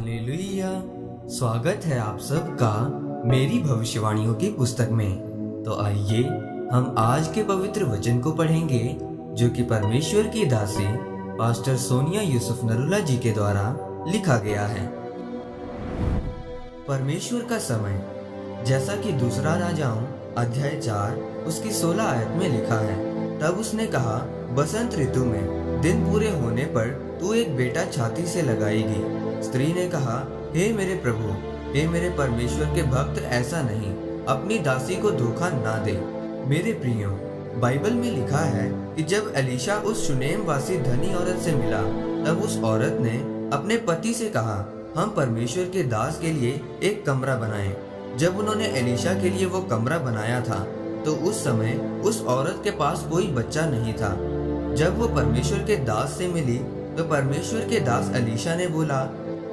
Hallelujah. स्वागत है आप सबका मेरी भविष्यवाणियों की पुस्तक में। तो आइए हम आज के पवित्र वचन को पढ़ेंगे जो कि परमेश्वर की दासी पास्टर सोनिया यूसुफ नरुला जी के द्वारा लिखा गया है। परमेश्वर का समय, जैसा कि दूसरा राजाओं अध्याय 4 उसकी 16 आयत में लिखा है। तब उसने कहा, बसंत ऋतु में दिन पूरे होने पर तू एक बेटा छाती से लगाएगी। स्त्री ने कहा, हे मेरे प्रभु, हे मेरे परमेश्वर के भक्त, ऐसा नहीं, अपनी दासी को धोखा ना दे। मेरे प्रियो, बाइबल में लिखा है कि जब एलीशा उस शुनेम वासी धनी औरत से मिला, तब उस औरत ने अपने पति से कहा, हम परमेश्वर के दास के लिए एक कमरा बनाएं। जब उन्होंने एलीशा के लिए वो कमरा बनाया था, तो उस समय उस औरत के पास कोई बच्चा नहीं था। जब वो परमेश्वर के दास से मिली, तो परमेश्वर के दास एलीशा ने बोला,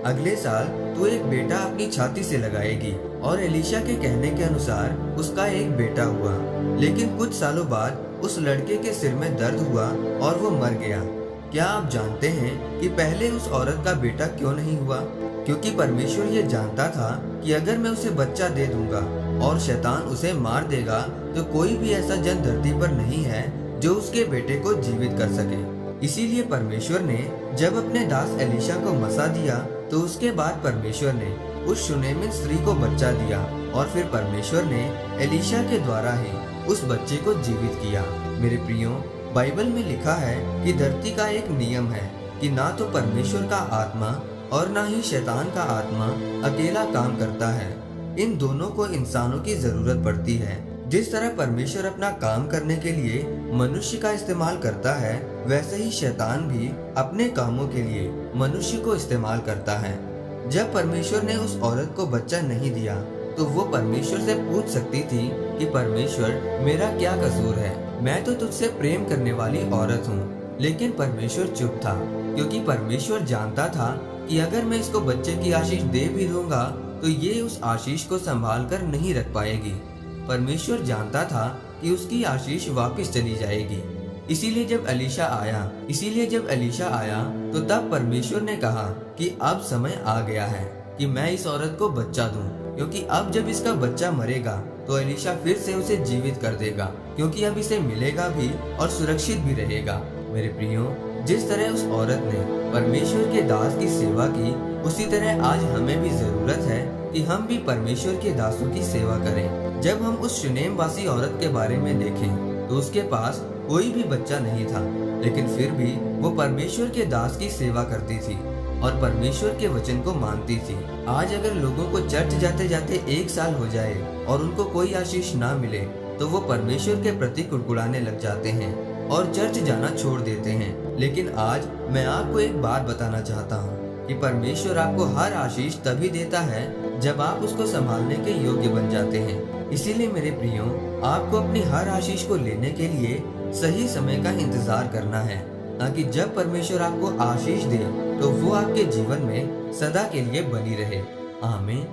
अगले साल तू एक बेटा अपनी छाती से लगाएगी। और एलीशा के कहने के अनुसार उसका एक बेटा हुआ। लेकिन कुछ सालों बाद उस लड़के के सिर में दर्द हुआ और वो मर गया। क्या आप जानते हैं कि पहले उस औरत का बेटा क्यों नहीं हुआ? क्योंकि परमेश्वर ये जानता था कि अगर मैं उसे बच्चा दे दूंगा और शैतान उसे मार देगा, तो कोई भी ऐसा जन धरती पर नहीं है जो उसके बेटे को जीवित कर सके। इसीलिए परमेश्वर ने जब अपने दास एलीशा को मसा दिया, तो उसके बाद परमेश्वर ने उस शुनेमिन स्त्री को बच्चा दिया और फिर परमेश्वर ने एलीशा के द्वारा ही उस बच्चे को जीवित किया। मेरे प्रियो, बाइबल में लिखा है कि धरती का एक नियम है कि ना तो परमेश्वर का आत्मा और ना ही शैतान का आत्मा अकेला काम करता है। इन दोनों को इंसानों की जरूरत पड़ती है। जिस तरह परमेश्वर अपना काम करने के लिए मनुष्य का इस्तेमाल करता है, वैसे ही शैतान भी अपने कामों के लिए मनुष्य को इस्तेमाल करता है। जब परमेश्वर ने उस औरत को बच्चा नहीं दिया, तो वो परमेश्वर से पूछ सकती थी कि परमेश्वर, मेरा क्या कसूर है? मैं तो तुझसे प्रेम करने वाली औरत हूँ। लेकिन परमेश्वर चुप था, क्योंकि परमेश्वर जानता था कि अगर मैं इसको बच्चे की आशीष दे भी दूंगा, तो ये उस आशीष को संभाल कर नहीं रख पाएगी। परमेश्वर जानता था कि उसकी आशीष वापस चली जाएगी। इसीलिए जब एलीशा आया, तो तब परमेश्वर ने कहा कि अब समय आ गया है कि मैं इस औरत को बच्चा दूं, क्योंकि अब जब इसका बच्चा मरेगा, तो एलीशा फिर से उसे जीवित कर देगा, क्योंकि अब इसे मिलेगा भी और सुरक्षित भी रहेगा। मेरे प्रियो, जिस तरह उस औरत ने परमेश्वर के दास की सेवा की, उसी तरह आज हमें भी जरूरत है कि हम भी परमेश्वर के दासों की सेवा करें। जब हम उस शुनेम वासी औरत के बारे में देखें, तो उसके पास कोई भी बच्चा नहीं था, लेकिन फिर भी वो परमेश्वर के दास की सेवा करती थी और परमेश्वर के वचन को मानती थी। आज अगर लोगों को चर्च जाते जाते 1 साल हो जाए और उनको कोई आशीष ना मिले, तो वो परमेश्वर के प्रति कुड़कुड़ाने लग जाते हैं और चर्च जाना छोड़ देते हैं। लेकिन आज मैं आपको एक बात बताना चाहता हूँ कि परमेश्वर आपको हर आशीष तभी देता है जब आप उसको संभालने के योग्य बन जाते हैं। इसीलिए मेरे प्रियो, आपको अपनी हर आशीष को लेने के लिए सही समय का इंतजार करना है, ताकि जब परमेश्वर आपको आशीष दे, तो वो आपके जीवन में सदा के लिए बनी रहे। आमीन।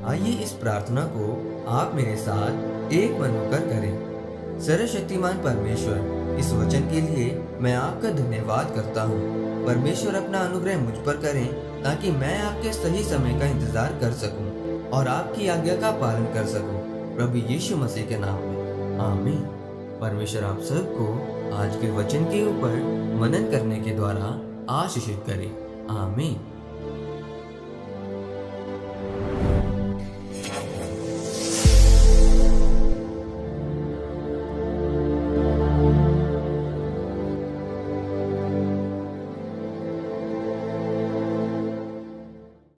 आइए इस प्रार्थना को आप मेरे साथ एक मन होकर करें। सर्वशक्तिमान परमेश्वर, इस वचन के लिए मैं आपका धन्यवाद करता हूँ। परमेश्वर अपना अनुग्रह मुझ पर करें, ताकि मैं आपके सही समय का इंतजार कर सकूं और आपकी आज्ञा का पालन कर सकूं। प्रभु यीशु मसीह के नाम में आमीन। परमेश्वर आप सबको आज के वचन के ऊपर मनन करने के द्वारा आशीषित करे। आमीन।